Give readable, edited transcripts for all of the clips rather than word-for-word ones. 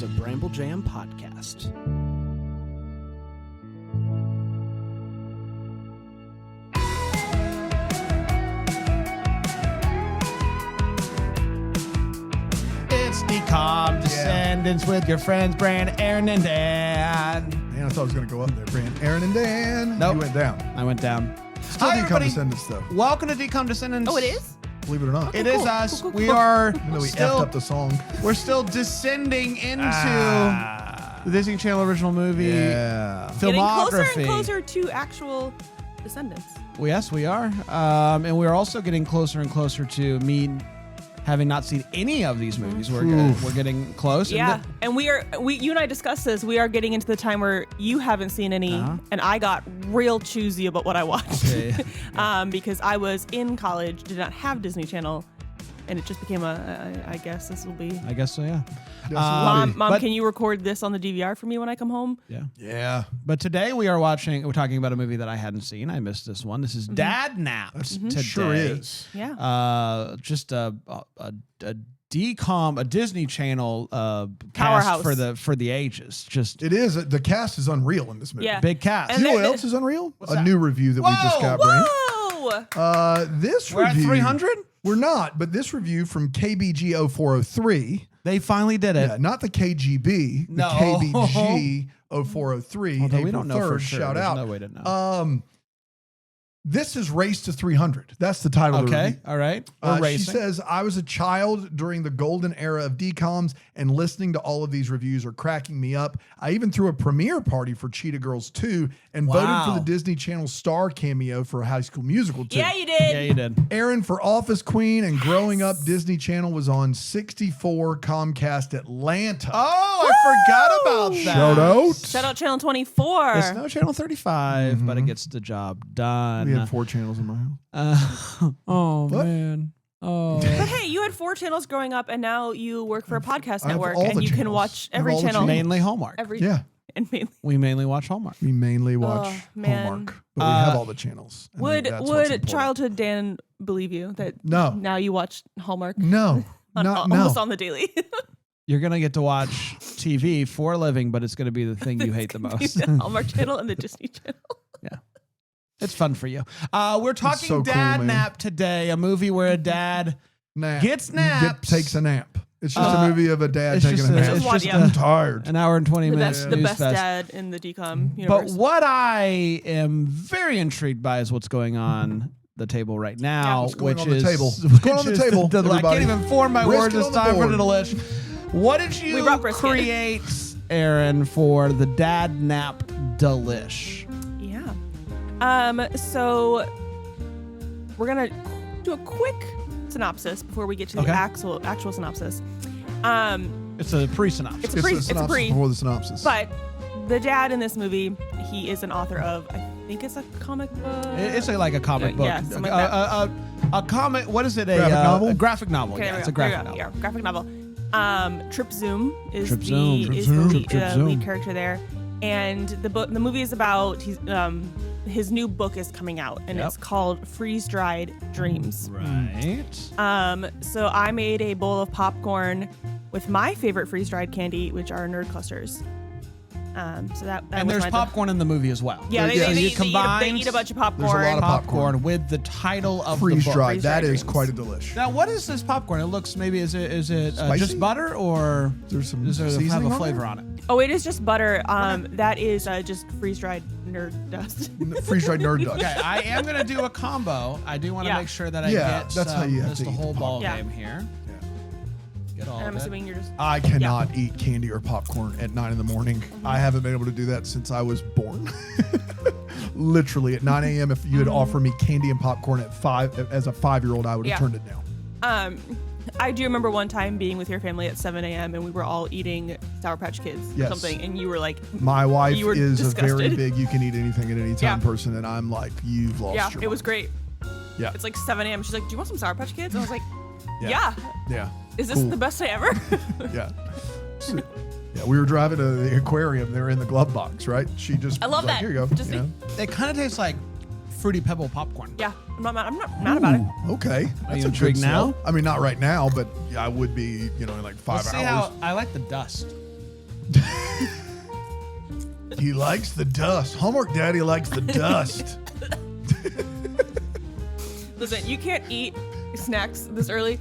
is a Bramble Jam podcast. It's DCOM Descendants with your friends, Brand, Aaron, and Dan. Man, I thought I was going to go up there. Brand, Aaron, and Dan. Nope. You went down. I went down. Still Hi, DCOM everybody. Descendants, though. Welcome to DCOM Descendants. Oh, it is? Believe it or not. It is us. Cool. We are Even though we still, effed up the song. we're still descending into the Disney Channel original movie Yeah. Getting filmography. closer and closer to actual Descendants. Well, yes, we are. And we're also getting closer and closer to me having not seen any of these movies. We're getting close. Yeah, and you and I discussed this. We are getting into the time where you haven't seen any, and I got real choosy about what I watched. Okay. Because I was in college, did not have Disney Channel, and it just became I guess this will be. I guess so, yeah. Mom, but- can you record this on the DVR for me when I come home? Yeah. Yeah. But today we're talking about a movie that I hadn't seen. I missed this one. This is Dadnapped today. Sure is. Yeah. Just a DCOM, a Disney Channel Powerhouse. cast for the ages. Just It is. The cast is unreal in this movie. Yeah. big cast. And You know they- what else is unreal? What's A that? new review that we just got, Brand. Whoa! This We're at review. 300? We're not, but this review from KBG 0403. They finally did it. Yeah, not the KGB. No. The KBG 0403. Although April we don't know 3rd, for sure. Shout There's out. no way to know. This is Race to 300. That's the title of the Okay. review. All right. We're She racing. says, I was a child during the golden era of DCOMs, and listening to all of these reviews are cracking me up. I even threw a premiere party for Cheetah Girls 2 and voted Wow. for the Disney Channel star cameo for High School Musical 2. Yeah, you did. Yeah, you did. Aaron for Office Queen, and growing up, Disney Channel was on 64 Comcast Atlanta. Oh, I forgot about that. Shout out. Shout out Channel 24. It's no Channel 35, but it gets the job done. We had 4 channels in my house. Oh, What? man. Oh. But hey, you had 4 channels growing up, and now you work for a podcast I have network, all and the you can channels. watch I have every all the channel. channels. Mainly Hallmark. And mainly. We mainly watch Hallmark. We mainly watch man. Hallmark, but we have all the channels. and Would that's what's would important. childhood Dan believe you that No. now you watch Hallmark No. almost on the daily? You're going to get to watch TV for a living, but it's going to be the thing you hate the most. The Hallmark Channel and the Disney Channel. Yeah. It's fun for you. We're talking so cool, man. Dadnapped today, a movie where a dad Nap. gets naps. Takes a nap. It's just a movie of a dad it's taking just a nap. it's just I'm tired. an hour and 20 But minutes. that's the news best fest. dad in the DCOM But universe. what I am very intrigued by is what's going on the table right now, What's going which on the is table? What's going on which the is table, I can't everybody? even form my words. Brisket It's on the time for the board. delish. What did We you brought brisket. create, Aaron, for the Dadnapped delish? Yeah. So we're gonna do a quick synopsis before we get to the Okay. actual synopsis. It's a pre-synopsis. It's a pre. the It's a synopsis pre. before the synopsis. But the dad in this movie, he is an author of, I think it's a comic book. It's like a comic book. Yeah, something like that. A comic. What is it? Graphic novel? A graphic novel. Okay, Yeah, there it's we a go. There graphic we novel. go. Yeah, graphic novel. Trip Zoom is Trip the Zoom. is Trip the Zoom. lead, Trip Zoom. lead character there, and the movie is about his new book is coming out, and Yep. it's called Freeze Dried Dreams. Right. So I made a bowl of popcorn with my favorite freeze dried candy, which are Nerd Clusters. So that And was there's my popcorn in the movie as well. Yeah, Yeah, they you combined- eat a bunch of popcorn. There's a lot of popcorn with the title of Freeze the book. dried. Freeze That dried is dreams. quite a delish. Now, what is this popcorn? It looks maybe is it Spicy? just butter or There's some does it have seasoning a on flavor there? on it? Oh, it is just butter. That is just freeze dried nerd dust. Freeze dried nerd dust. Okay, I am gonna do a combo. I do want to Yeah. make sure that I Yeah, get that's how you have just to the eat whole the ball popcorn. game here. Get all And I'm of it. assuming you're just. I cannot eat candy or popcorn at 9 in the morning. I haven't been able to do that since I was born. Literally at 9 a.m. If you had offered me candy and popcorn at 5 as a 5-year-old, I would have Yeah. turned it down. I do remember one time being with your family at 7 a.m. and we were all eating Sour Patch Kids Yes. or something, and you were like, My wife You were is a very disgusted. big you can eat anything at any time Yeah. person, and I'm like, you've lost "Yeah, your it was mind. great." Yeah. It's like 7 a.m. She's like, "Do you want some Sour Patch Kids?" And I was like, Yeah. "Yeah." Yeah. Is this Cool. the best day ever? Yeah. So, yeah, we were driving to the aquarium. They're in the glove box, right? She just I love was like, that. Here you go. Just you know? It kind of tastes like Fruity Pebble popcorn. Yeah, I'm not mad about it. Ooh, okay. That's you a intrigued good now? smell. I mean, not right now, but yeah, I would be, in like 5 Let's see hours. how I like the dust. He likes the dust. Hallmark Daddy likes the dust. Listen, you can't eat snacks this early.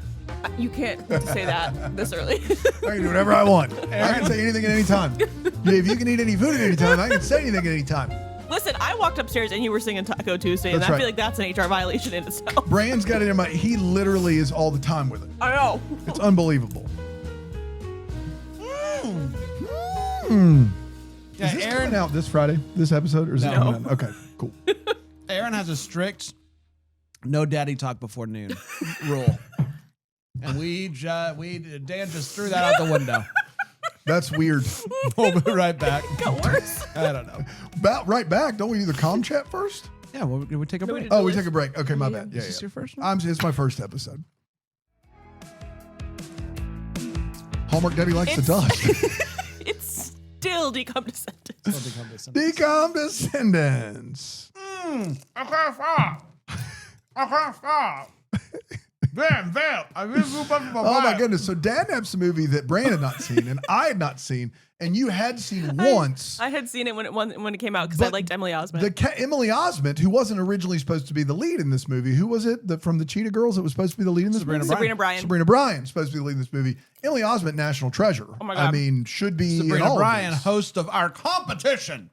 You can't say that this early. I can do whatever I want. I can say anything at any time. If you can eat any food at any time, I can say anything at any time. Listen, I walked upstairs and you were singing Taco Tuesday, and That's I right. feel like that's an HR violation in itself. Brand's got it in my. He literally is all the time with it. I know. It's unbelievable. Yeah, Is this Aaron coming out this Friday? This episode, or is it No. coming out? Okay, cool. Aaron has a strict no daddy talk before noon rule. And Dan just threw that out the window. That's weird. We'll be right back. Got worse. I don't know. About right back. Don't we do the com chat first? Yeah, well, we take a No, we break. didn't. Oh, we take a break. Okay, my bad. Yeah, Is this yeah. your first one? It's my first episode. Hallmark Daddy likes the dust. It's still DCOM Descendants. Decom Descendants. I can't stop. I can't stop. Bam, I really Oh my goodness. So Dadnapped's a movie that Brand had not seen and I had not seen, and you had seen once. I had seen it when it came out because I But liked Emily Osment. Emily Osment, who wasn't originally supposed to be the lead in this movie. Who was it from the Cheetah Girls that was supposed to be the lead in this movie? Sabrina Bryan. Sabrina Bryan, supposed to be the lead in this movie. Emily Osment, national treasure. Oh my God. I mean, should be in Sabrina all of Bryan, these. host of our competition.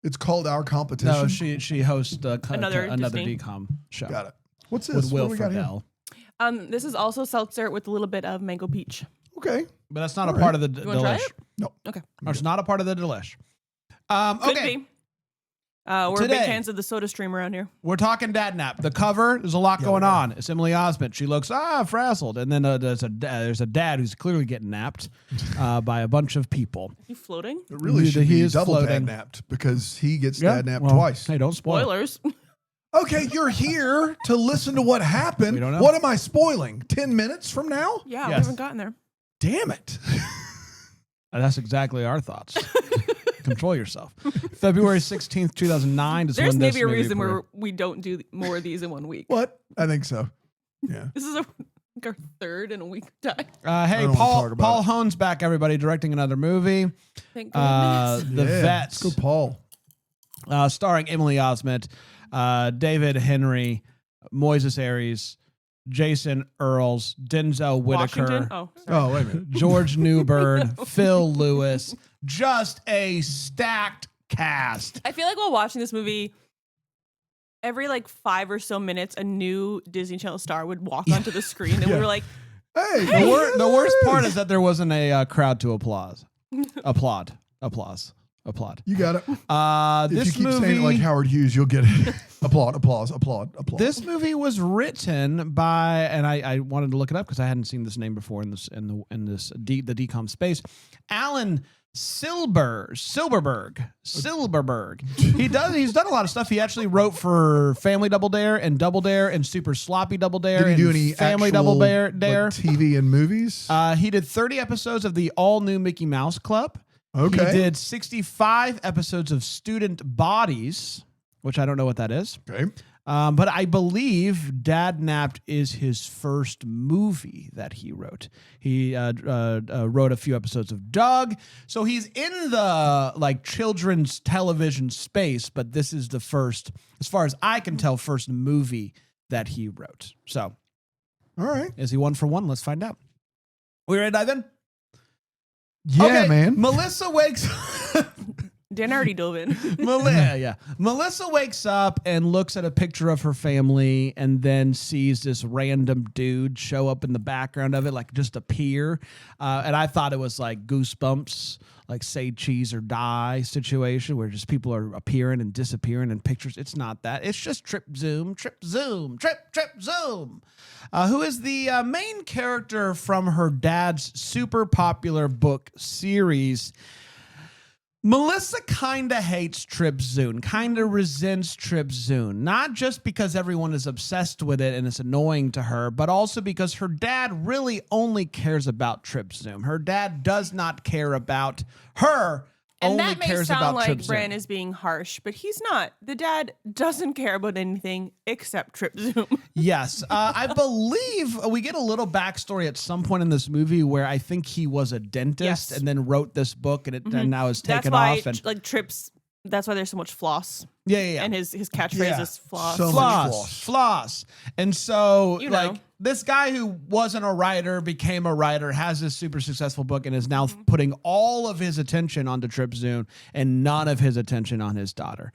It's called Our Competition. No, she hosts Another Disney. DCOM show. Got it. What's this? With What Will do we got here? Friedle. This is also seltzer with a little bit of mango peach. Okay. But that's not All a part right. of the You wanna try delish. it? No. Okay. Or it's not a part of the delish. Could Okay, be. We're Today. big fans of the Soda Stream around here. we're talking Dadnapped. The cover, there's a lot Yeah, going we are. on. It's Emily Osment. She looks frazzled, and then there's a dad who's clearly getting napped by a bunch of people. You floating? It really He should be is double floating. Dadnapped because he gets Yeah, Dadnapped well, twice. Hey, don't spoil. it. Spoilers. Okay, you're here to listen to what happened. We don't know. What am I spoiling? 10 minutes from now? Yeah, we Yes. haven't gotten there. Damn it. That's exactly our thoughts. Control yourself. February 16th, 2009 is There's when this maybe a movie reason premiered. where we don't do more of these in 1 week. What? I think so. Yeah. This is our third in a week time. Hey, don't wanna Paul talk about Paul it. Hohn's back, everybody, directing another movie. Thank goodness. The Yeah, Vets, Let's go, Paul. starring Emily Osment, David Henry, Moises Aries, Jason Earls, Denzel Whitaker, Washington. Oh, sorry. Oh, wait a minute. George Newbern, Phil Lewis. Just a stacked cast. I feel like while watching this movie, every like 5 or so minutes, a new Disney Channel star would walk onto the screen, and we were like, Hey, The worst part is that there wasn't a crowd to applaud. You got it. If This you keep saying it movie, like Howard Hughes, you'll get it. Applaud. this movie was written by, and I wanted to look it up because I hadn't seen this name before in the DCOM space. Alan Silberberg. He's done a lot of stuff. He actually wrote for Family Double Dare and Super Sloppy Double Dare. Did he do and any Family actual, Double Dare? like, TV and movies? He did 30 episodes of the all new Mickey Mouse Club. Okay. He did 65 episodes of Student Bodies, which I don't know what that is. Okay. But I believe Dadnapped is his first movie that he wrote. He wrote a few episodes of Doug. So he's in the like children's television space, but this is the first, as far as I can tell, first movie that he wrote. So All right. is he one for one? Let's find out. We ready to dive in? Yeah, Okay, man. Melissa wakes Dan already dove in. Melissa wakes up and looks at a picture of her family and then sees this random dude show up in the background of it, like just appear. And I thought it was like Goosebumps, like Say Cheese or Die situation where just people are appearing and disappearing in pictures. It's not that. It's just Trip Zoom. Who is the main character from her dad's super popular book series. Melissa kind of hates Trip Zune, kind of resents Trip Zune, not just because everyone is obsessed with it and it's annoying to her, but also because her dad really only cares about Trip Zune. Her dad does not care about her And only that may cares sound about like Trip Bran Zoom. is being harsh, but he's not. The dad doesn't care about anything except Trip Zoom. Yes. I believe we get a little backstory at some point in this movie where I think he was a dentist and then wrote this book and now is taken That's why, off. And like, Trip's, that's why there's so much floss. yeah. And his catchphrase is floss. So much floss. And so, You know. like, this guy who wasn't a writer became a writer, has this super successful book, and is now putting all of his attention onto Trip Zoom and none of his attention on his daughter.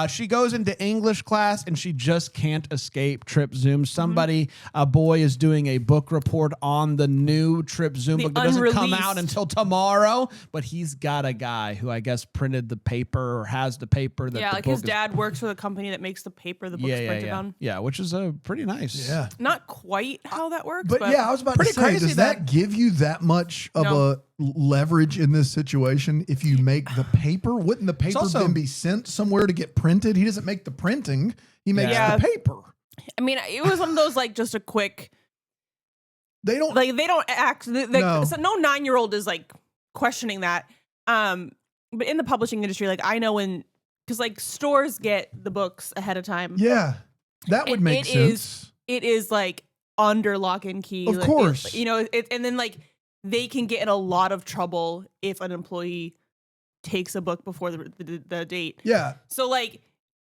She goes into English class and she just can't escape Trip Zoom. Somebody, a boy, is doing a book report on the new Trip Zoom book that doesn't come out until tomorrow, but he's got a guy who I guess printed the paper or has the paper that like his dad works for the company that makes the paper the book's printed on. Yeah, which is a pretty nice. Yeah. Not quite how that works, But yeah, I was about to pretty say, crazy does that give you that much of a leverage in this situation? If you make the paper, wouldn't the paper also- then be sent somewhere to get printed? He doesn't make the printing; he makes the paper. I mean, it was one of those like just a quick. They don't Like they don't act. No. So no 9-year-old is like questioning that. But in the publishing industry, like I know because like stores get the books ahead of time. Yeah, that would And make sense. It is like under lock and key. Of like, course. And then like they can get in a lot of trouble if an employee takes a book before the date. Yeah. So like,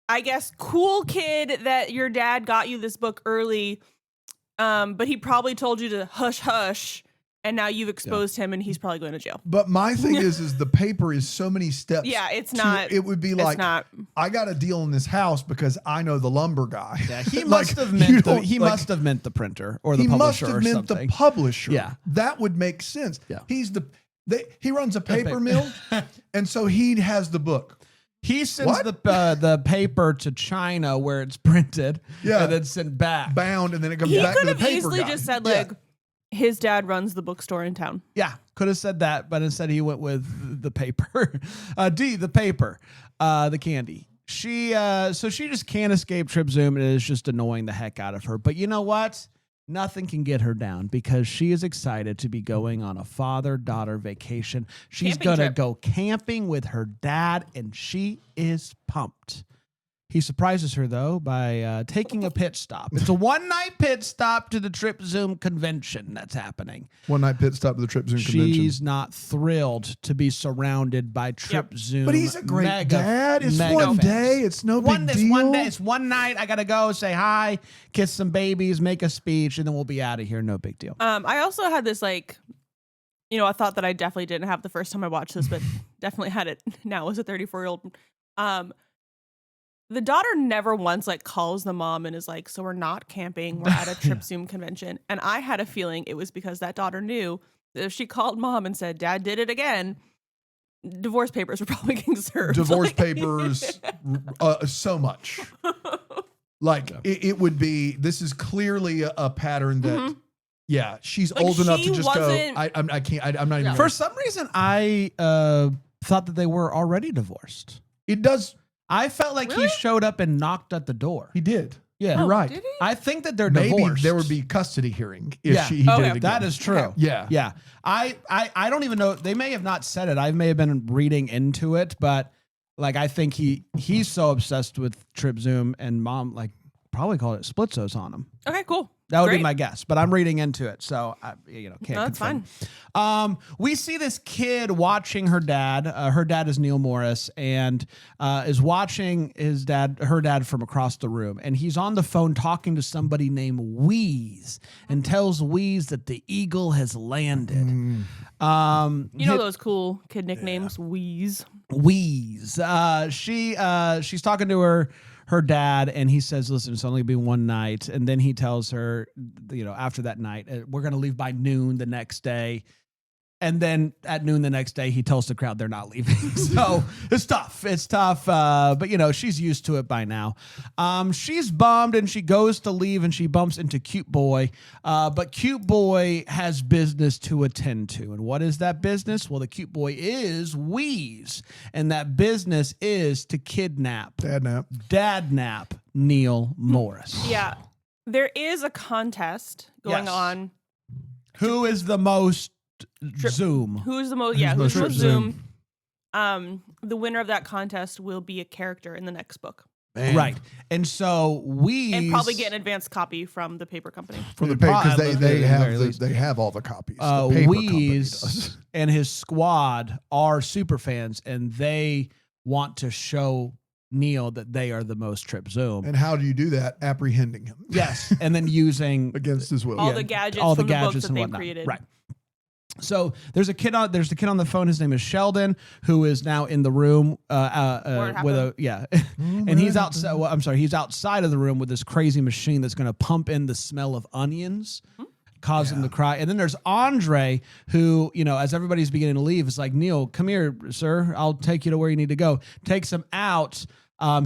I guess cool kid that your dad got you this book early, but he probably told you to hush hush, and now you've exposed him, and he's probably going to jail. But my thing is the paper is so many steps. Yeah, it's not. It would be like, not. I got a deal in this house because I know the lumber guy. Yeah, he Like, must have you meant don't- he like, must have meant the printer or the he must publisher have or meant something. the publisher. Yeah. That would make sense. Yeah. He's he runs a paper mill, and so he has the book. He sends What? the paper to China where it's printed, Yeah. and then sent back. Bound, and then it comes He back to could the have paper easily guy. just said Yeah. like, his dad runs the bookstore in town. Yeah, could have said that, but instead he went with the paper. The paper, the candy. So she just can't escape Trip Zoom, and it is just annoying the heck out of her. But you know what? Nothing can get her down because she is excited to be going on a father-daughter vacation. She's Camping going to trip. go camping with her dad, and she is pumped. He surprises her, though, by taking a pit stop. It's a one-night pit stop to the Trip Zoom convention that's happening. One night pit stop to the Trip Zoom convention. She's not thrilled to be surrounded by Trip Zoom. But he's a great mega- dad. It's mega one fans. day. It's no big deal. One day. It's one night. I gotta go say hi, kiss some babies, make a speech, and then we'll be out of here. No big deal. I also had this like, a thought that I definitely didn't have the first time I watched this, but definitely had it now as a 34-year-old. The daughter never once like calls the mom and is like, so we're not camping, we're at a Trip Zoom convention. And I had a feeling it was because that daughter knew that if she called mom and said, Dad did it again, divorce papers were probably getting served. Divorce Like- papers, so much. Like it would be. This is clearly a pattern that. Yeah, she's Like, old enough to she just go. wasn't- I can't. I'm not even. For some reason, I thought that they were already divorced. It does. I felt like he Really? showed up and knocked at the door. He did. Yeah, You're right. Did he? I think that they're Maybe divorced. there would be custody hearing if Yeah. he did Okay. it again. That is true. Okay. Yeah. Yeah. I don't even know. They may have not said it. I may have been reading into it, but like I think he's so obsessed with Trip Zoom and mom like probably called it splitzos on him. Okay, cool. That would Great. be my guess, but I'm reading into it, so I can't. No, that's confirm. We see this kid watching her dad. Her dad is Neil Morris, and is watching her dad from across the room, and he's on the phone talking to somebody named Wheeze, and tells Wheeze that the eagle has landed. You know those cool kid nicknames, Wheeze. Wheeze. She's talking to her dad, and he says, listen, it's only gonna be one night. And then he tells her, after that night, we're going to leave by noon the next day. And then at noon the next day, he tells the crowd they're not leaving. So it's tough. It's tough. But she's used to it by now. She's bummed, and she goes to leave, and she bumps into Cute Boy. But Cute Boy has business to attend to. And what is that business? Well, the Cute Boy is Wheeze. And that business is to kidnap, Dadnapped Neil Morris. Yeah. There is a contest going Yes. on. Who is the most Zoom? Who's the most? Who's Yeah, most who's most Trip Zoom? the winner of that contest will be a character in the next book. Man. Right. And so And probably get an advanced copy from the paper company. From the paper, because at they the have very least. they have all the copies. The paper company does. Wheeze and his squad are super fans, and they want to show Neil that they are the most Trip Zoom. And how do you do that? Apprehending him. Yes, and then using Against his will. All the gadgets from the books that they created. Right. So there's the kid on the phone. His name is Sheldon, who is now in the room with and he's outside. Well, I'm sorry, he's outside of the room with this crazy machine that's going to pump in the smell of onions, cause him to cry. And then there's Andre, who, as everybody's beginning to leave, is like, Neil, come here, sir. I'll take you to where you need to go. Takes him out.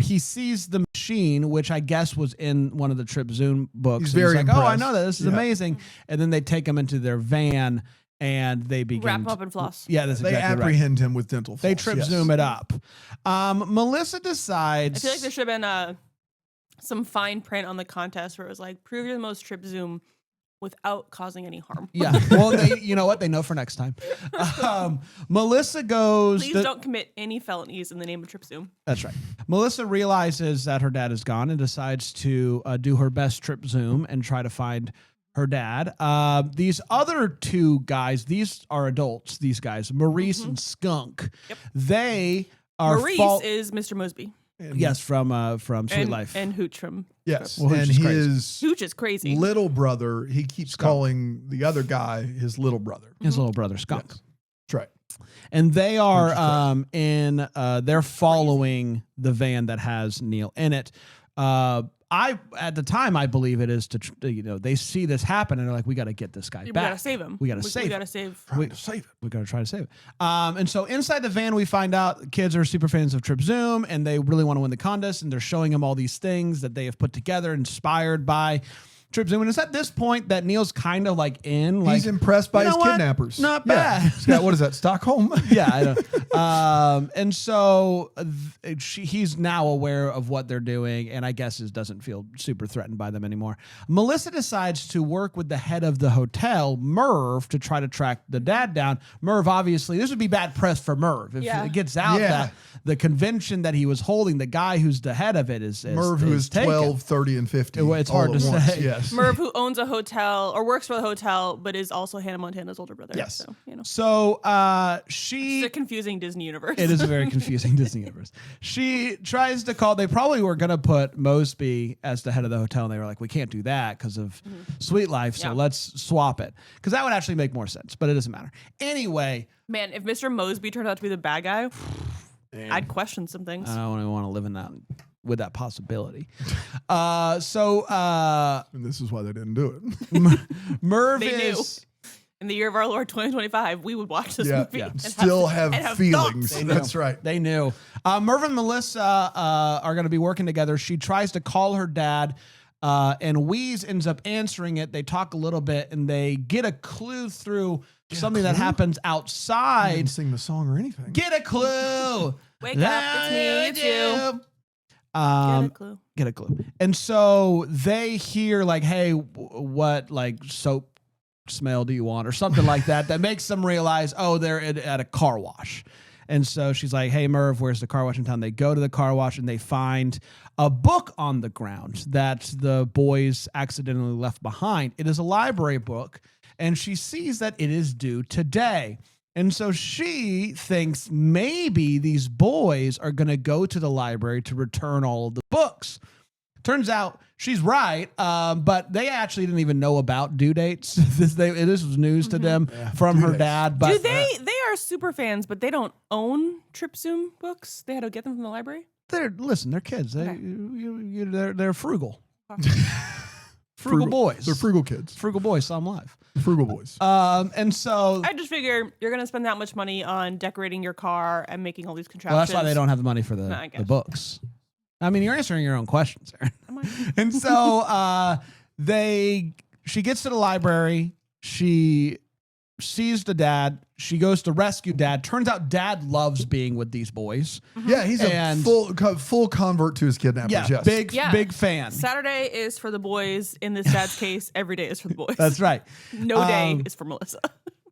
He sees the machine, which I guess was in one of the Trip Zoom books. He's very like, impressed. oh, I know that. This is amazing. And then they take him into their van. And they begin wrap him up and floss. Yeah, that's They exactly right. apprehend him with dental floss. They Trip Zoom it up. Melissa decides. I feel like there should have been some fine print on the contest where it was like, prove you're the most Trip Zoom without causing any harm. Yeah. Well, you know what? They know for next time. Melissa goes. Please don't commit any felonies in the name of Trip Zoom. That's right. Melissa realizes that her dad is gone and decides to do her best Trip Zoom and try to find her dad. These other two guys, these are adults, these guys, Maurice and Skunk. Yep. They are Maurice is Mr. Mosby. Yes, from Sweet Life. And Hooch from Yes. Well, Hooch and is crazy. his Hooch is crazy. little brother, he keeps calling the other guy his little brother. His little brother Skunk. Yes. That's right. And they are they're following the van that has Neil in it. At the time, I believe it is they see this happen and they're like, we got to get this guy We back. gotta save him. We got to save him. We gotta save. Trying to save it. We got to try to save it. And so inside the van, we find out kids are super fans of Trip Zoom and they really want to win the contest. And they're showing him all these things that they have put together, inspired by Trip Zoom. And it's at this point that Neil's kind of like He's impressed by his kidnappers. Not Yeah. bad. He's got, what is that, Stockholm? Yeah, I know. And so he's now aware of what they're doing, and I guess doesn't feel super threatened by them anymore. Melissa decides to work with the head of the hotel, Merv, to try to track the dad down. Merv, obviously, this would be bad press for Merv. If it gets out that the convention that he was holding, the guy who's the head of it is Merv, who is taken. 12, 30, and 50. It's hard to say. Yes. Merv, who owns a hotel or works for the hotel, but is also Hannah Montana's older brother. Yes. So, So it's a confusing Disney universe. It is a very confusing Disney universe. She tries to call. They probably were going to put Mosby as the head of the hotel, and they were like, we can't do that because of Sweet Life, so let's swap it. Because that would actually make more sense, but it doesn't matter. Anyway. Man, if Mr. Mosby turned out to be the bad guy, I'd question some things. I don't even want to live in that with that possibility. And this is why they didn't do it. Merv They knew. is... In the year of our Lord 2025, we would watch this movie. And Still have feelings. thoughts. That's right. They knew. Merv and Melissa are going to be working together. She tries to call her dad, and Wheeze ends up answering it. They talk a little bit, and they get a clue through something that happens I outside. didn't sing the song or anything. Get a clue. Wake up, it's me, it's you. Get a clue. Get a clue. And so they hear like, hey, what like soap smell do you want or something like that makes them realize, oh, they're at a car wash. And so she's like, hey, Merv, where's the car wash in town? They go to the car wash and they find a book on the ground that the boys accidentally left behind. It is a library book, and she sees that it is due today. And so she thinks maybe these boys are going to go to the library to return all of the books. Turns out she's right, but they actually didn't even know about due dates. This was news to them from her dad. But they are super fans, but they don't own Trip Zoom books. They had to get them from the library. They're kids. Okay. They're frugal. Frugal boys. They're frugal kids. Frugal boys, some live. Frugal boys. And so I just figure you're going to spend that much money on decorating your car and making all these contraptions. well, that's why they don't have the money for I the guess. books. I mean, you're answering your own questions, Aaron. And so she gets to the library. She sees the dad. She goes to rescue dad. Turns out dad loves being with these boys. Yeah, he's a full convert to his kidnappers. Yeah, Yes. big fan. Saturday is for the boys. In this dad's case, every day is for the boys. That's right. No day is for Melissa.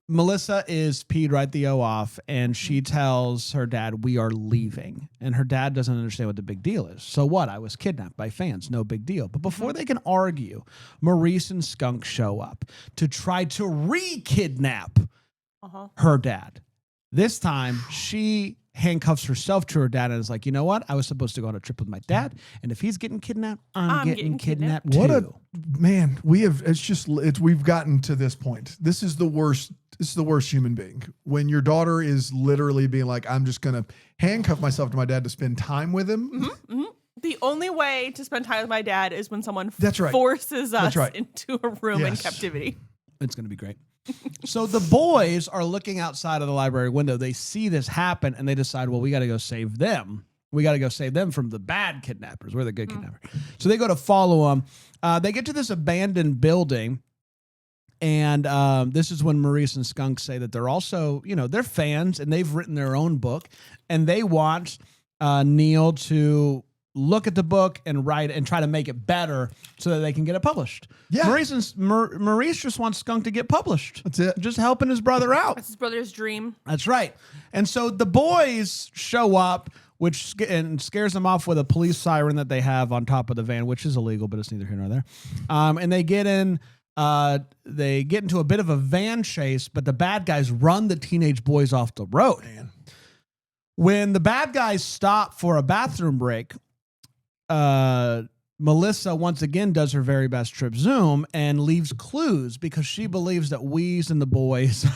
Melissa is peed right the O off, and she tells her dad, "We are leaving." And her dad doesn't understand what the big deal is. So what? I was kidnapped by fans. No big deal. But before they can argue, Maurice and Skunk show up to try to re-kidnap her dad. This time, she handcuffs herself to her dad and is like, you know what? I was supposed to go on a trip with my dad, and if he's getting kidnapped, I'm getting kidnapped too. What a man! We've gotten to this point. This is the worst. This is the worst human being. When your daughter is literally being like, I'm just gonna handcuff myself to my dad to spend time with him. The only way to spend time with my dad is when someone That's right. forces us That's right. into a room in Yes. captivity. It's going to be great. So the boys are looking outside of the library window. They see this happen, and they decide, well, we got to go save them. We got to go save them from the bad kidnappers. We're the good kidnappers. So they go to follow them. They get to this abandoned building, and this is when Maurice and Skunk say that they're also, they're fans, and they've written their own book, and they want Neil to look at the book and write and try to make it better so that they can get it published. Yeah. Maurice just wants Skunk to get published. That's it. Just helping his brother out. That's his brother's dream. That's right. And so the boys show up, which scares them off with a police siren that they have on top of the van, which is illegal, but it's neither here nor there. And they get in. They get into a bit of a van chase, but the bad guys run the teenage boys off the road. Man. When the bad guys stop for a bathroom break, Melissa once again does her very best trip zoom and leaves clues because she believes that Wheeze and the boys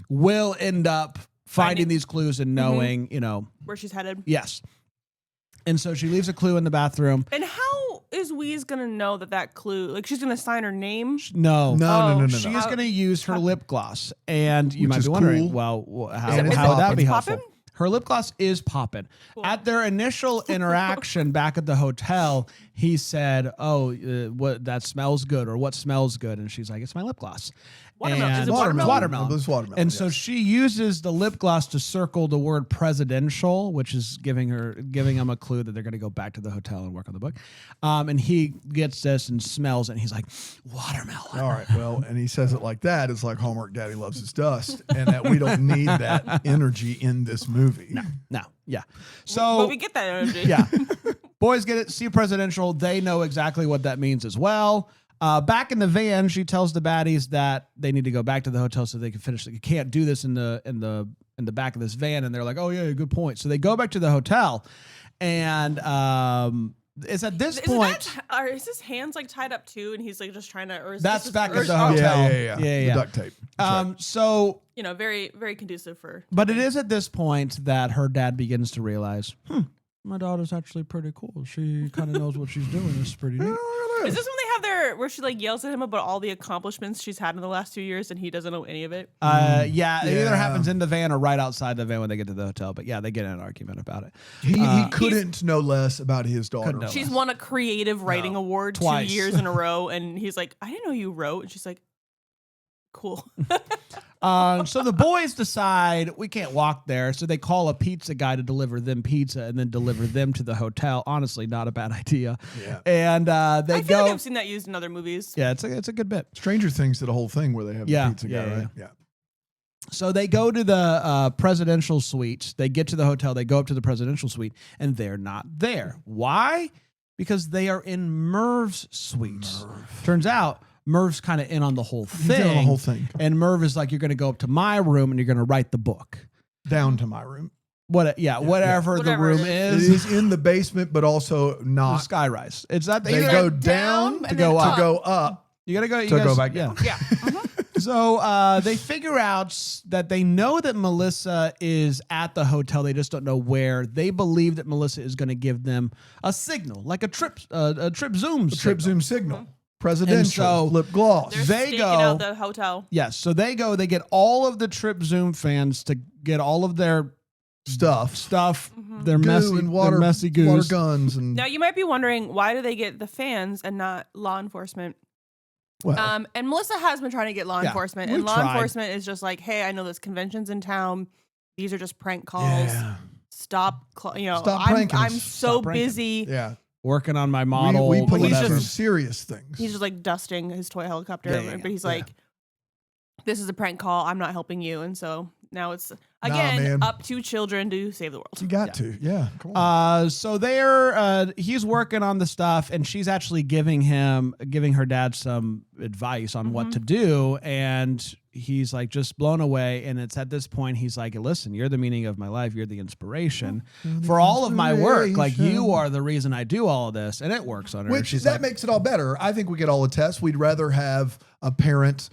will end up finding these clues and knowing, Where she's headed. Yes. And so she leaves a clue in the bathroom. And how is Wheeze going to know that clue? Like, she's going to sign her name? No. No. She is going to use her lip gloss. And you Which might is be wondering, cool. well, And how it's would that be poppin'? helpful? Her lip gloss is popping. Cool. At their initial interaction back at the hotel, he said, what that smells good, or what smells good? And she's like, it's my lip gloss. Watermelon. And Is it watermelon. watermelon? It was watermelon, And so yes. she uses the lip gloss to circle the word presidential, which is giving him a clue that they're going to go back to the hotel and work on the book. And he gets this and smells it, and he's like, watermelon. All right, well, and he says it like that. It's like Hallmark Daddy loves his dust, and that we don't need that energy in this movie. No, yeah. So But we get that energy. yeah. Boys get it, see presidential. They know exactly what that means as well. Back in the van, she tells the baddies that they need to go back to the hotel so they can finish. You can't do this in the back of this van. And they're like, oh yeah, good point. So they go back to the hotel, and it's at this point. Is his hands like tied up too? And he's like just trying to. Or is That's this back or- at the hotel. Yeah. The duct tape. That's right. So, very, very conducive for. but it is at this point that her dad begins to realize, my daughter's actually pretty cool. She kind of knows what she's doing. It's pretty neat. Is this when they have where she like yells at him about all the accomplishments she's had in the last 2 years and he doesn't know any of it? It either Yeah. happens in the van or right outside the van when they get to the hotel. But yeah, they get in an argument about it. He couldn't know less about his daughter. Couldn't know She's won a creative writing award Twice. 2 years in a row, and he's like, I didn't know you wrote. And she's like, cool. So the boys decide we can't walk there, so they call a pizza guy to deliver them pizza and then deliver them to the hotel. Honestly, not a bad idea. Yeah. And they I feel go. like I've seen that used in other movies. Yeah, it's a good bit. Stranger Things did a whole thing where they have Yeah, the pizza guy, yeah, right? Yeah. So they go to the presidential suite. They get to the hotel. They go up to the presidential suite, and they're not there. Why? Because they are in Merv's suite. Turns out Merv's kind of in on the whole He's in on the whole thing. And Merv is like, you're going to go up to my room and you're going to write the book. Down to my room. Whatever the Whatever room it It is. is in the basement, but also The not. skyrise. It's not. They either go down down and go then up. to go up. You gotta go. You to guys, go back yeah. down. Yeah. So they figure out that they know that Melissa is at the hotel. They just don't know where. They believe that Melissa is going to give them a signal, like a trip zoom. Trip zoom signal. And Presidential. so- Lip gloss. They're They staking go- out the hotel. Yes. So they go. They get all of the Trip Zoom fans to get all of their Stuff. their Goo messy, and water, their messy water goose. guns and Now you might be wondering, why do they get the fans and not law enforcement? well, And Melissa has been trying to get law Yeah, enforcement, we and law tried. enforcement is just like, hey, I know there's conventions in town. These are just prank calls. yeah, Stop, Stop pranking I'm us. so Stop pranking. busy. yeah. Working on my model. We police whatever. some serious things. He's just like dusting his toy helicopter, Yeah, yeah, but he's yeah. like, this is a prank call. I'm not helping you. And so now it's, again, up to children to save the world. You got to. Yeah. Come on. So he's working on the stuff, and she's actually giving her dad some advice on what to do. And he's like just blown away. And it's at this point, he's like, listen, you're the meaning of my life. You're the inspiration for all of my work. Like, you are the reason I do all of this. And it works on her. Which that makes it all better. I think we could all attest. We'd rather have a parent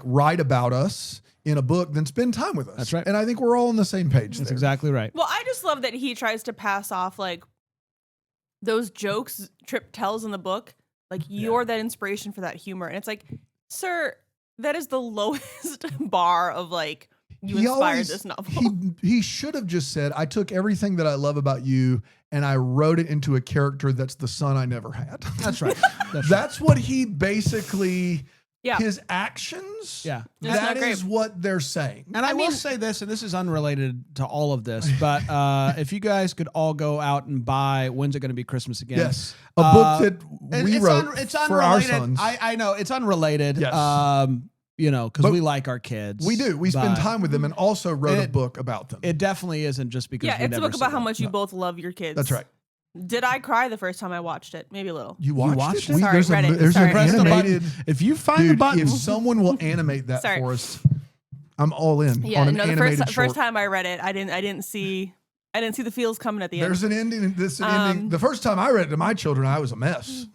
write about us in a book than spend time with us. That's right. And I think we're all on the same page. That's exactly right. Well, I just love that he tries to pass off like those jokes Trip tells in the book. Like, you're that inspiration for that humor. And it's like, sir, that is the lowest bar of like, you inspired this novel. He should have just said, I took everything that I love about you and I wrote it into a character that's the son I never had. That's right. That's what he basically... Yeah. His actions, That's that is what they're saying. And I will say this, and this is unrelated to all of this, but if you guys could all go out and buy When's It Gonna Be Christmas Again? Yes. A book that we wrote it's for our unrelated. sons. I know, it's unrelated. Yes. Because we like our kids. We do. We spend time with them and also wrote a book about them. It definitely isn't just because we it's a never book about see how them. much you both love your kids. That's right. Did I cry the first time I watched it? Maybe a little. You watched it? Sorry, There's Reddit. an Press the button. animated... If you find the Dude, button. if someone will animate that for us, I'm all in. Yeah, on an no, animated the short. first time I read it, I didn't see the feels coming at the end. There's an ending. Ending. The first time I read it to my children, I was a mess,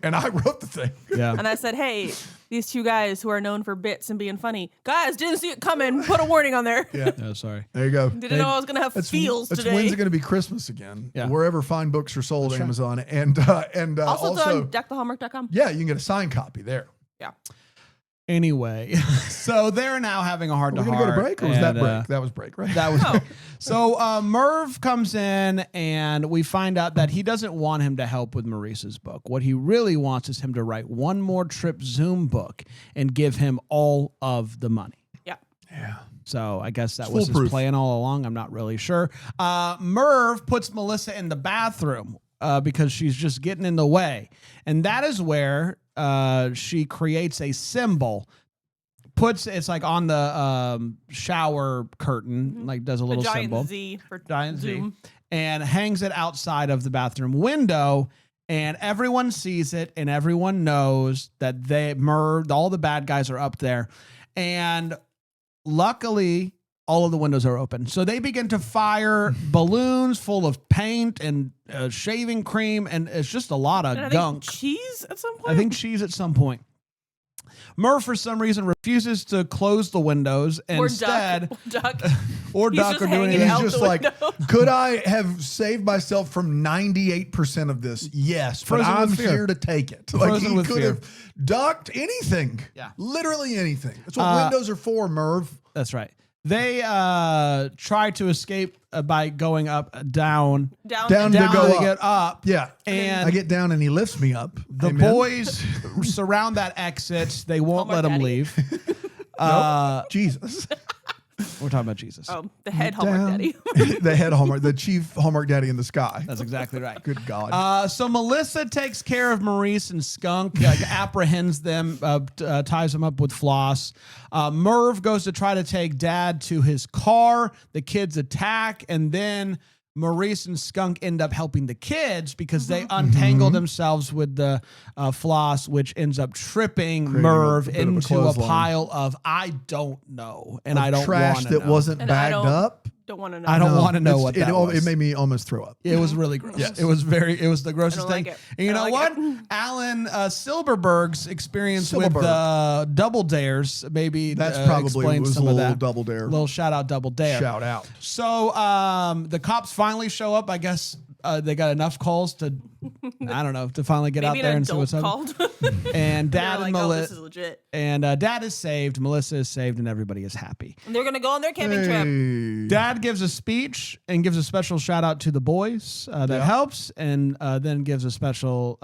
and I wrote the thing. Yeah. And I said, hey, these two guys who are known for bits and being funny, guys, didn't see it coming. Put a warning on there. Yeah. No, sorry. There you go. Didn't know I was gonna have feels That's today. When's It Gonna Be Christmas Again? Yeah. Wherever fine books are sold, Amazon, and also on deckthehallmark.com. yeah, you can get a signed copy there. Yeah. Anyway, so they're now having a heart-to-heart. We're gonna go to break, or was that break? That was break, right? That was break. So Merv comes in, and we find out that he doesn't want him to help with Maurice's book. What he really wants is him to write one more Trip Zoom book and give him all of the money. Yeah. Yeah. So I guess that was his plan all along. I'm not really sure. Merv puts Melissa in the bathroom because she's just getting in the way. And that is where she creates a symbol, it's like on the shower curtain, like does a little giant symbol. Z for Giant Zoom. Z. And hangs it outside of the bathroom window. And everyone sees it, and everyone knows that all the bad guys are up there. And luckily, all of the windows are open. So they begin to fire balloons full of paint and shaving cream, and it's just a lot of gunk. Cheese at some point? I think cheese at some point. Murph, for some reason, refuses to close the windows. Or instead, duck. or He's duck just or do hanging anything. out He's just the like, window. could I have saved myself from 98% of this? Yes, but Frozen I'm with fear. here to take it. Frozen he with could fear. have ducked anything. Yeah. Literally anything. That's what windows are for, Merv. That's right. They try to escape by going up, down Down to to go they up. get up. Yeah. And I get down and he lifts me up. the Amen. boys surround that exit. They won't Hallmark let him Daddy. leave. Jesus. We're talking about Jesus. Oh, the head Hallmark Daddy. The head Hallmark, the chief Hallmark Daddy in the sky. That's exactly right. Good God. So Melissa takes care of Maurice and Skunk, apprehends them, ties them up with floss. Merv goes to try to take Dad to his car. The kids attack, and then Maurice and Skunk end up helping the kids because they untangle themselves with the floss, which ends up tripping Creating Merv a bit of a into a clothesline. pile of I don't know, and I don't trash want that know. wasn't And I bagged up. Don't want to know. I don't want to know It's- what that it, was. It made me almost throw up. It was really gross. Yes. It was the grossest I don't thing. like it. And you I know don't what? like Alan Silberberg's experience with Silberberg. Double Dares maybe That's probably explains was a some of little that. double dare. Little shout out Double Dare. Shout out. So the cops finally show up. I guess they got enough calls to I don't know to finally get Maybe out there an and see adult what's up. called. And They're Dad like, and oh, Melissa this is legit. and Dad is saved. Melissa is saved, and everybody is happy. And they're gonna go on their camping trip. Hey. Dad gives a speech and gives a special shout out to the boys that helps, and then gives a special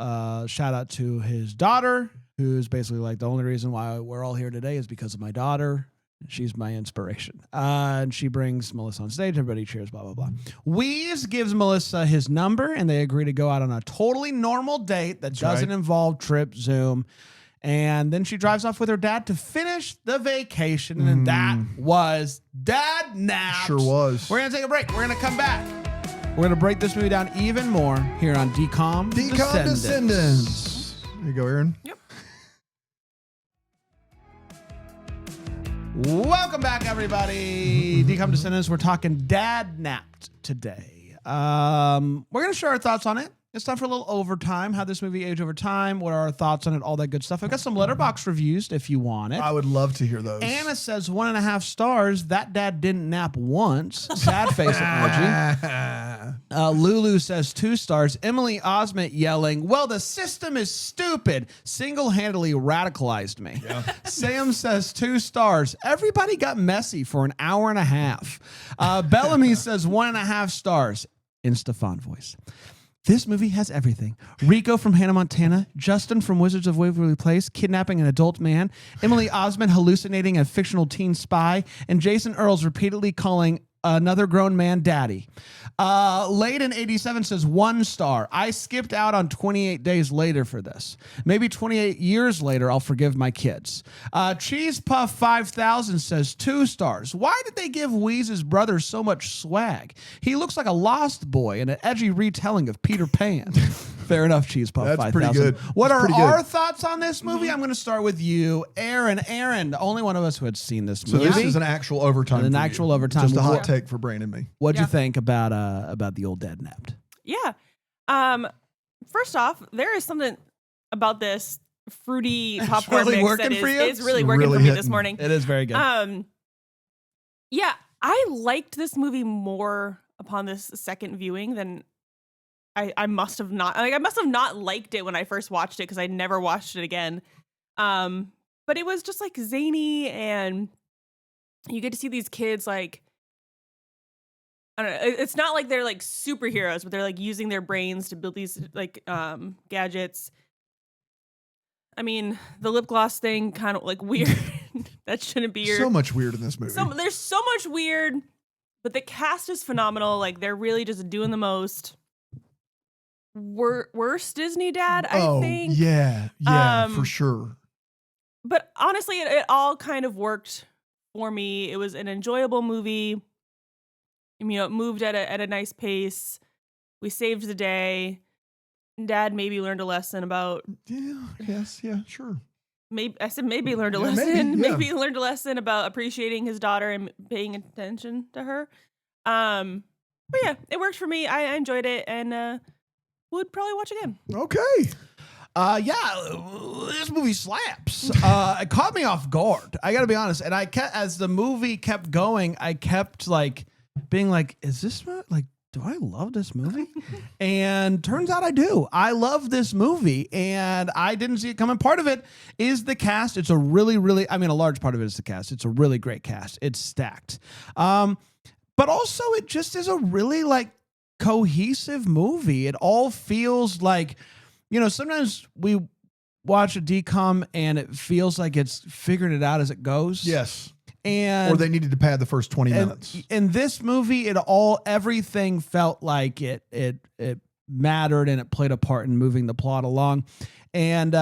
shout out to his daughter, who's basically like the only reason why we're all here today is because of my daughter. She's my inspiration. And she brings Melissa on stage. Everybody cheers, blah, blah, blah. Wheeze gives Melissa his number, and they agree to go out on a totally normal date that doesn't involve Trip Zoom. And then she drives off with her dad to finish the vacation. And that was Dadnapped. Sure was. We're going to take a break. We're going to come back. We're going to break this movie down even more here on DCOM Descendants. There you go, Aaron. Yep. Welcome back, everybody. DCOM Descendants. We're talking Dadnapped today. We're going to share our thoughts on it. It's time for a little overtime. How this movie aged over time. What are our thoughts on it? All that good stuff. I've got some Letterboxd reviews if you want it. I would love to hear those. Anna says 1.5 stars. That dad didn't nap once. Sad face emoji. Lulu says 2 stars. Emily Osment yelling, well, the system is stupid. Single-handedly radicalized me. Yeah. Sam says 2 stars. Everybody got messy for an hour and a half. Bellamy says 1.5 stars. In Stefan voice. This movie has everything. Rico from Hannah Montana, Justin from Wizards of Waverly Place, kidnapping an adult man, Emily Osment hallucinating a fictional teen spy, and Jason Earls repeatedly calling another grown man daddy. Layden 87 says 1 star. I skipped out on 28 days later for this. Maybe 28 years later, I'll forgive my kids. Cheese Puff 5000 says 2 stars. Why did they give Wheeze's brother so much swag? He looks like a lost boy in an edgy retelling of Peter Pan. Fair enough, Cheese Puff 5000. That's pretty good. What That's are pretty our good. thoughts on this movie? I'm going to start with you, Aaron. Aaron, the only one of us who had seen this So movie. this is an actual overtime. An for you. actual overtime. Just a hot What- take for Brandon and me. What'd you Yeah. think about the old Dadnapped? Yeah. First off, there is something about this fruity popcorn really mix working that for you? is really It's working really for me this hitting. morning. It is very good. Yeah, I liked this movie more upon this second viewing than I must have not. Like, I must have not liked it when I first watched it because I never watched it again. But it was just like zany, and you get to see these kids like, I don't know. It's not like they're like superheroes, but they're like using their brains to build these like gadgets. I mean, the lip gloss thing kind of like weird. That shouldn't be your. So much weird in this movie. There's so much weird, but the cast is phenomenal. Like, they're really just doing the most. Worst Disney dad, I think. Yeah, for sure. But honestly, it all kind of worked for me. It was an enjoyable movie. You know, it moved at a nice pace. We saved the day. Dad maybe learned a lesson about. Yeah. Yes. Yeah. Sure. Maybe I said maybe learned a Yeah, lesson. maybe, yeah. Maybe learned a lesson about appreciating his daughter and paying attention to her. But yeah, it worked for me. I enjoyed it, and would probably watch again. Okay. This movie slaps. It caught me off guard. I got to be honest. And I kept, as the movie kept going, I kept like being like, "Is this like? Do I love this movie?" And turns out I do. I love this movie, and I didn't see it coming. Part of it is the cast. It's a really, really. I mean, a large part of it is the cast. It's a really great cast. It's stacked. But also, it just is a really like cohesive movie. It all feels like, you know, sometimes we watch a DCOM and it feels like it's figuring it out as it goes. Yes. And Or they needed to pad the first 20 minutes. in this movie, everything felt like it mattered and it played a part in moving the plot along. And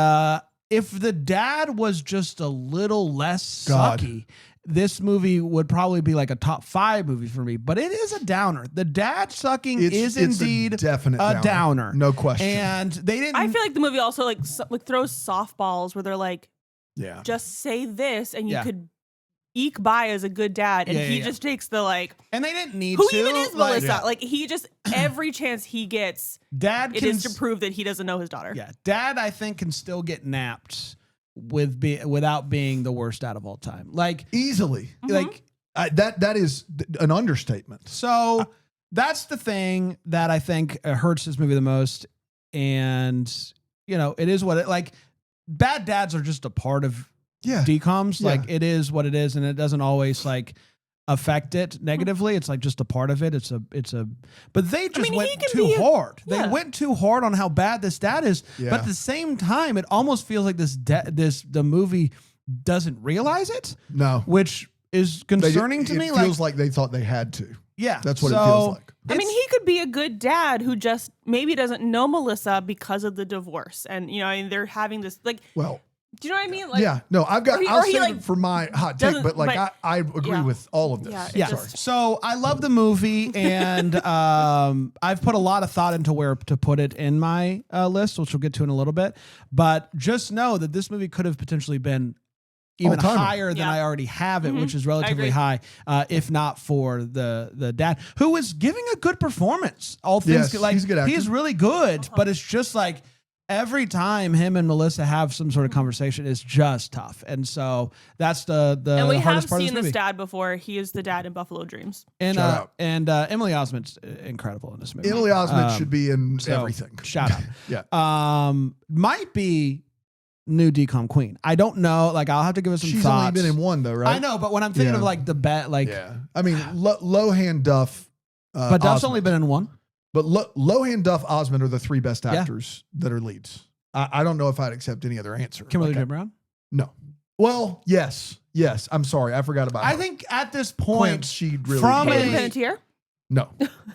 if the dad was just a little less God. sucky, this movie would probably be like a top 5 movie for me. But it is a downer. The dad sucking is indeed a definite a downer. No question. And they didn't. I feel like the movie also like throws softballs where they're like, yeah. just say this, and you Yeah. could eke by as a good dad, and he just takes the like. And they didn't need Who to. even is like, Melissa? Yeah. Like, he just every chance he gets, Dad it can is to prove that he doesn't know his daughter. Yeah, Dad, I think, can still get napped without being the worst dad of all time. Like Easily. like That is an understatement. so. That's the thing that I think hurts this movie the most. And you know, it is what it like. Bad dads are just a part of Yeah. DCOMs. Yeah. Like it is what it is, and it doesn't always like affect it negatively. It's like just a part of it. It's a but they just mean, he went can too be hard. yeah. They went too hard on how bad this dad is. Yeah. But at the same time, it almost feels like the movie doesn't realize it, No. which is concerning to me. It feels like they thought they had to. Yeah, That's what it feels like. I mean, he could be a good dad who just maybe doesn't know Melissa because of the divorce, and you know, and they're having this like. Well, Do you know what I mean? Like, yeah, no, I've got. or he- I'll or he, save like, it for my hot take, doesn't- but like but- I agree yeah. with all of this. Yeah, it Yeah. just- So I love the movie, and I've put a lot of thought into where to put it in my list, which we'll get to in a little bit. But just know that this movie could have potentially been even All-timer. higher than Yeah. I already have it, which is I relatively agree. high, if not for the dad, who was giving a good performance. All things Yes, like he's a good actor. he's really good, but it's just like every time him and Melissa have some sort of conversation, it's just tough. And so that's the And we have hardest part of seen this this movie. dad before. He is the dad in Buffalo Dreams. And Shout out. Emily Osment's incredible in this movie. Emily Osment should be in so, everything. Shout out. Yeah. Might be new DCOM queen. I don't know. Like I'll have to give it some She's thoughts. only been in one though, right? I know, but when I'm thinking Yeah. of like the bet, like, Yeah. I mean, Lohan, Duff. but Duff's Osment. only been in one. But Lohan, Duff, Osment are the three best Yeah. actors that are leads. I don't know if I'd accept any other answer. Kimberly Like, J. Brown. No. Well, yes. I'm sorry. I forgot about her. I think at this Quince, point, she really from Hayden a- Panettiere? No.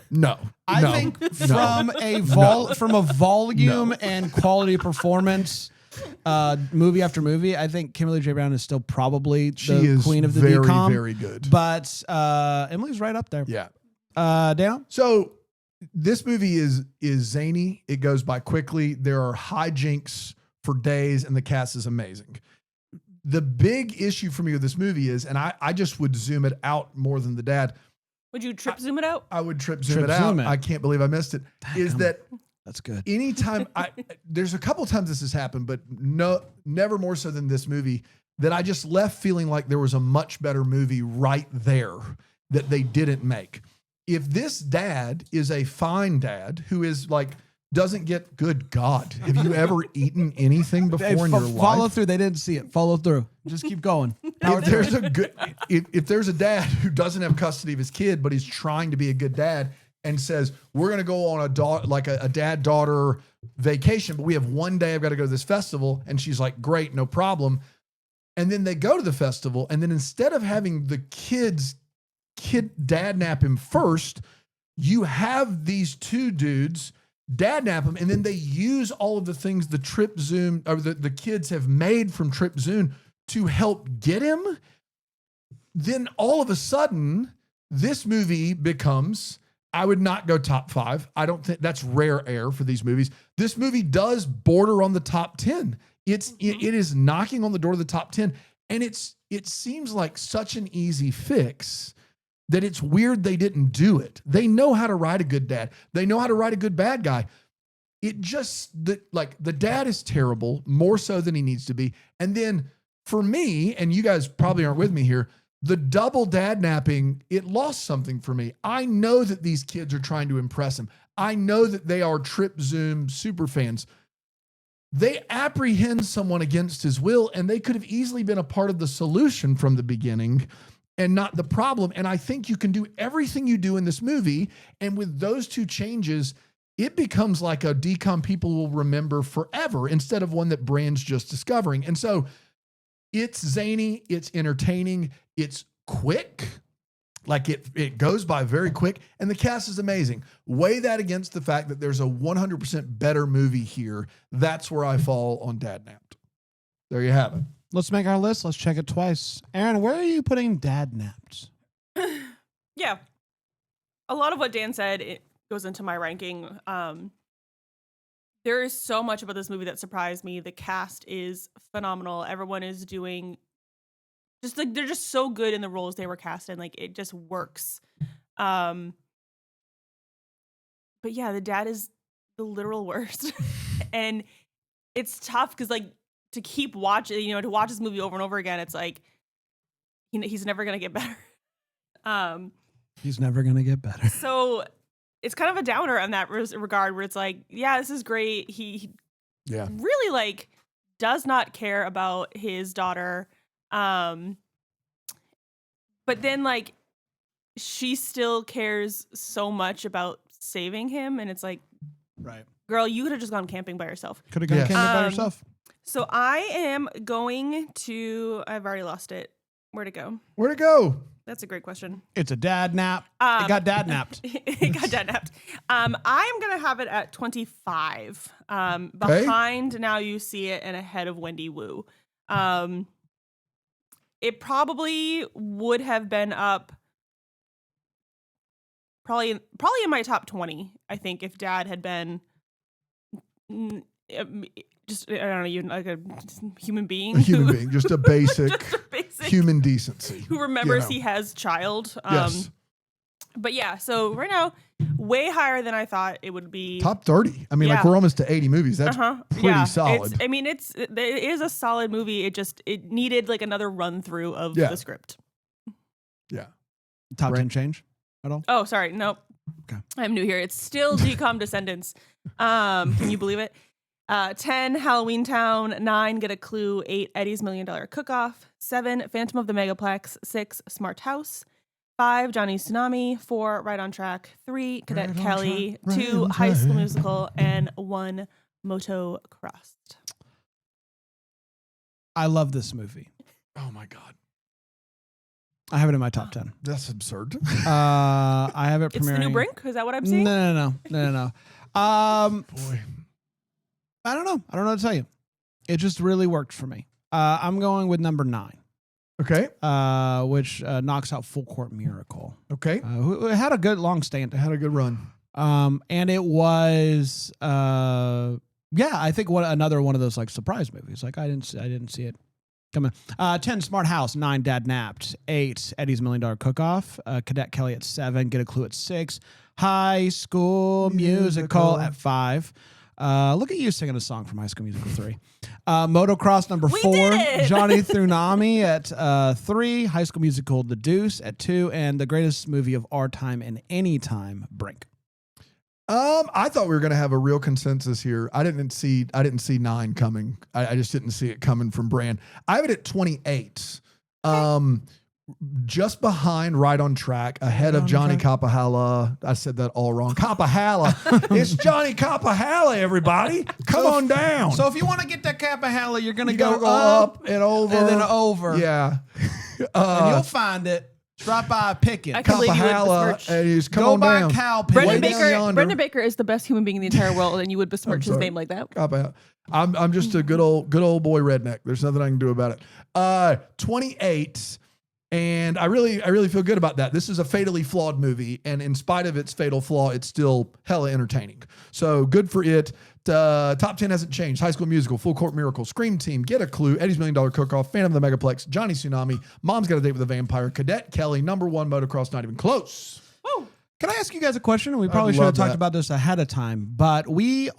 No. I No. think No. from a volume and quality performance, movie after movie, I think Kimberly J. Brown is still probably She the is queen of the very, DCOM. very good. But Emily's right up there. Yeah. Dan? So this movie is zany. It goes by quickly. There are hijinks for days, and the cast is amazing. The big issue for me with this movie is, and I just would zoom it out more than the dad. Would you zoom it out? I would zoom Trip it out. zoom it. I can't believe I missed it. Is that That's good. anytime there's a couple times this has happened, but never more so than this movie, that I just left feeling like there was a much better movie right there that they didn't make. If this dad is a fine dad who is like, doesn't get, good God, have you ever eaten anything before in your life? Follow through. They didn't see it. Follow through. Just keep going. If there's a good, if there's a dad who doesn't have custody of his kid, but he's trying to be a good dad and says, we're going to go on a dad-daughter vacation, but we have one day I've got to go to this festival. And she's like, great, no problem. And then they go to the festival. And then instead of having the kid dad nap him first, you have these two dudes dad nap him. And then they use all of the things the Trip Zoom or the kids have made from Trip Zoom to help get him. Then all of a sudden, this movie becomes, I would not go top 5. I don't think that's rare air for these movies. This movie does border on the top 10. It is knocking on the door of the top 10. And it seems like such an easy fix that it's weird they didn't do it. They know how to write a good dad. They know how to write a good bad guy. It just, the dad is terrible, more so than he needs to be. And then for me, and you guys probably aren't with me here, the double dad napping, it lost something for me. I know that these kids are trying to impress him. I know that they are Trip Zoom super fans. They apprehend someone against his will, and they could have easily been a part of the solution from the beginning and not the problem. And I think you can do everything you do in this movie. And with those two changes, it becomes like a DCOM people will remember forever instead of one that Brand's just discovering. And so it's zany, it's entertaining, it's quick. Like it goes by very quick, and the cast is amazing. Weigh that against the fact that there's a 100% better movie here. That's where I fall on Dadnapped. There you have it. Let's make our list. Let's check it twice. Aaron, where are you putting Dadnapped? Yeah. A lot of what Dan said, it goes into my ranking. There is so much about this movie that surprised me. The cast is phenomenal. Everyone is doing just like, they're just so good in the roles they were cast in. Like, it just works. But yeah, the dad is the literal worst. And it's tough because, like, to keep watching, to watch this movie over and over again, it's like, he's never going to get better. He's never going to get better. So it's kind of a downer in that regard, where it's like, yeah, this is great. He really, like, does not care about his daughter. But then, like, she still cares so much about saving him. And it's like, Right. girl, you could have just gone camping by yourself. Could have gone Yes. camping by yourself. So I am going to, I've already lost it. Where'd it go? Where'd it go? That's a great question. It's a dad nap. It got dad napped. It got Dadnapped. I'm going to have it at 25. Behind Now You See It and ahead of Wendy Wu. It probably would have been up probably in my top 20, I think, if Dad had been just, I don't know, even like a human being. A human being, just a basic, human decency. Who remembers he has child. Yes. But yeah, so right now, way higher than I thought it would be. Top 30. I mean, like we're almost to 80 movies. That's pretty solid. It is a solid movie. It needed like another run through of the script. Yeah. Top 10 change at all? Oh, sorry. Nope. Okay. I'm new here. It's still DCOM Descendants. Can you believe it? 10, Halloween Town. 9, Get a Clue. 8, Eddie's $1 Million Cook-Off. 7, Phantom of the Megaplex. 6, Smart House. 5, Johnny Tsunami. 4, Right on Track. 3, Cadet Kelly. 2, High School Musical. And 1, Motocross. I love this movie. Oh my God. I have it in my top 10. That's absurd. I have it premiering. It's the new Brink? Is that what I'm seeing? No. Boy. I don't know. I don't know what to tell you. It just really worked for me. I'm going with number 9. Okay. Which knocks out Full Court Miracle. Okay. Who had a good long stand. It had a good run. And it was, I think another one of those like surprise movies. Like I didn't see it coming. 10, Smart House. 9, Dadnapped. 8, Eddie's $1 Million Cook-Off. Cadet Kelly at 7. Get a Clue at 6. High School Musical at 5. Look at you singing a song from High School Musical 3. Motocross number 4. Johnny Tsunami at 3. High School Musical The Deuce at 2. And the greatest movie of our time and any time, Brink. I thought we were going to have a real consensus here. I didn't see 9 coming. I just didn't see it coming from Bran. I have it at 28. Just behind Right on Track, ahead of Johnny Capahala. I said that all wrong. Capahala. It's Johnny Capahala, everybody. Come on down. So if you want to get that Capahala, you're going to go go up and over. And then over. Yeah. And you'll find it. Drop by Pickett. I can leave you with besmirch. And he's come Go on by down. Cal Brendan Baker is the best human being in the entire world, and you would besmirch his name like that. I'm just a good old boy redneck. There's nothing I can do about it. 28. And I really feel good about that. This is a fatally flawed movie, and in spite of its fatal flaw, it's still hella entertaining. So good for it. Top 10 hasn't changed. High School Musical, Full Court Miracle, Scream Team, Get a Clue, Eddie's $1 Million Cook-Off, Phantom of the Megaplex, Johnny Tsunami, Mom's Got a Date with a Vampire, Cadet Kelly, number 1, Motocross, not even close. Woo. Can I ask you guys a question? We probably should have talked about this ahead of time, but we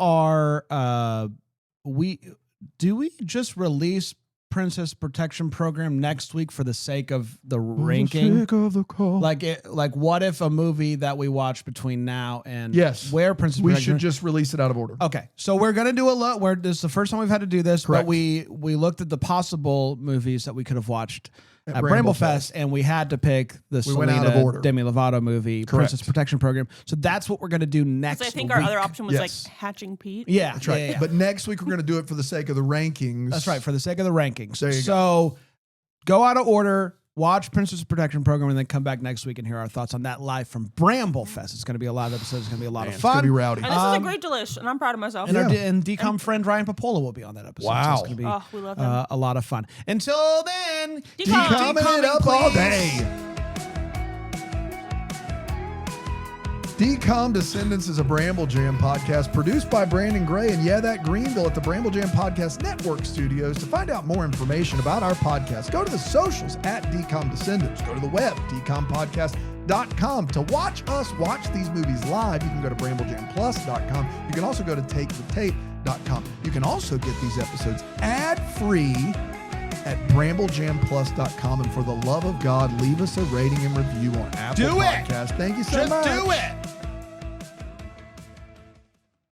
just release Princess Protection Program next week for the sake of the ranking? Like what if a movie that we watch between now and where Princess we Protection, should just release it out of order. Okay, so we're gonna do a look. This is the first time we've had to do this, Correct. but we looked at the possible movies that we could have watched at Bramblefest, and we had to pick the Selena Demi Lovato movie, Princess Protection Program. So that's what we're going to do next week. I think our other option was like Hatching Pete. Yeah, that's right. Yeah. But next week we're going to do it for the sake of the rankings. That's right, for the sake of the rankings. There you go. Go out of order, watch Princess Protection Program, and then come back next week and hear our thoughts on that live from Bramblefest. It's going to be a lot of episodes. It's going to be a lot of fun. It's going to be rowdy. And this is a great delish, and I'm proud of myself. And DCOM friend Ryan Popola will be on that episode. Wow. So it's going to be we love him. a lot of fun. Until then, DCOM it up all day. DCOM Descendants is a Bramble Jam podcast produced by Brandon Gray and that Greenville at the Bramble Jam Podcast Network studios. To find out more information about our podcast, go to the socials at DCOM Descendants. Go to the web, DCOMpodcast.com. To watch us watch these movies live, you can go to BrambleJamPlus.com. You can also go to TakeTheTape.com. You can also get these episodes ad-free at BrambleJamPlus.com. And for the love of God, leave us a rating and review on Apple Podcasts. Thank you so much. Just do it.